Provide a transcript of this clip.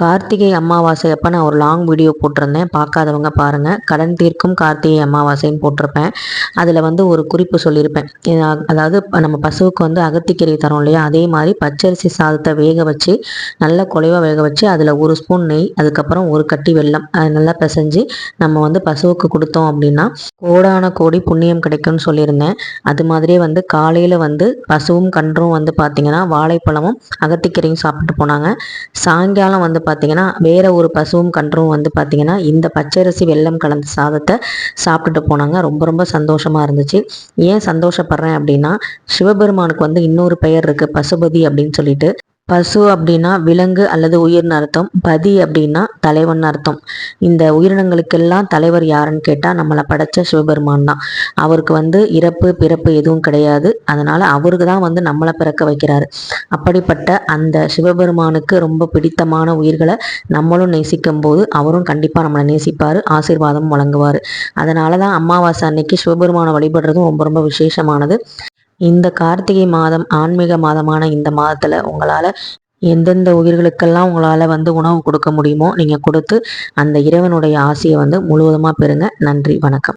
கார்த்திகை அமாவாசை அப்போ நான் ஒரு லாங் வீடியோ போட்டிருந்தேன். பார்க்காதவங்க பாருங்கள். கடன் தீர்க்கும் கார்த்திகை அமாவாசைன்னு போட்டிருப்பேன். அதில் வந்து ஒரு குறிப்பு சொல்லியிருப்பேன். அதாவது நம்ம பசுவுக்கு வந்து அகத்திக்கீரை தரோம் இல்லையா, அதே மாதிரி பச்சரிசி சாதத்தை வேக வச்சு நல்லா குழைவாக வேக வச்சு அதில் ஒரு ஸ்பூன் நெய், அதுக்கப்புறம் ஒரு கட்டி வெல்லம் அதை நல்லா பிசைஞ்சு நம்ம வந்து பசுவுக்கு கொடுத்தோம் அப்படின்னா கோடான கோடி புண்ணியம் கிடைக்கும்னு சொல்லியிருந்தேன். அது மாதிரியே வந்து காலையில் வந்து பசுவும் கன்றும் வந்து பார்த்திங்கன்னா வாழைப்பழமும் அகத்திக்கீரையும் சாப்பிட்டு போனாங்க. சாயங்காலம் வந்து பார்த்திங்கன்னா வேற ஒரு பசுவும் கன்றும் வந்து பார்த்திங்கன்னா இந்த பச்சரிசி வெல்லம் கலந்த சாதத்தை சாப்பிட்டுட்டு போனாங்க. ரொம்ப ரொம்ப சந்தோஷமாக இருந்துச்சு. ஏன் சந்தோஷப்படுறேன் அப்படின்னா, சிவபெருமானுக்கு வந்து இன்னொரு பெயர் இருக்குது, பசுபதி அப்படின்னு சொல்லிட்டு. பசு அப்படின்னா விலங்கு அல்லது உயிர்னு அர்த்தம். பதி அப்படின்னா தலைவன் அர்த்தம். இந்த உயிரினங்களுக்கெல்லாம் தலைவர் யாருன்னு கேட்டால் நம்மளை படைச்ச சிவபெருமான் தான். அவருக்கு வந்து இறப்பு பிறப்பு எதுவும் கிடையாது. அதனால் அவருக்கு தான் வந்து நம்மளை பிறக்க வைக்கிறாரு. அப்படிப்பட்ட அந்த சிவபெருமானுக்கு ரொம்ப பிடித்தமான உயிர்களை நம்மளும் நேசிக்கும் போது அவரும் கண்டிப்பாக நம்மளை நேசிப்பார், ஆசீர்வாதம் வழங்குவார். அதனால தான் அமாவாசை அன்னைக்கு சிவபெருமானை வழிபடுறதும் ரொம்ப ரொம்ப விசேஷமானது. இந்த கார்த்திகை மாதம் ஆன்மீக மாதமான இந்த மாதத்தில் உங்களால் எந்தெந்த உயிர்களுக்கெல்லாம் உங்களால் வந்து உணவு கொடுக்க முடியுமோ நீங்கள் கொடுத்து அந்த இறைவனுடைய ஆசையை வந்து முழுவதுமாக பெறுங்க. நன்றி, வணக்கம்.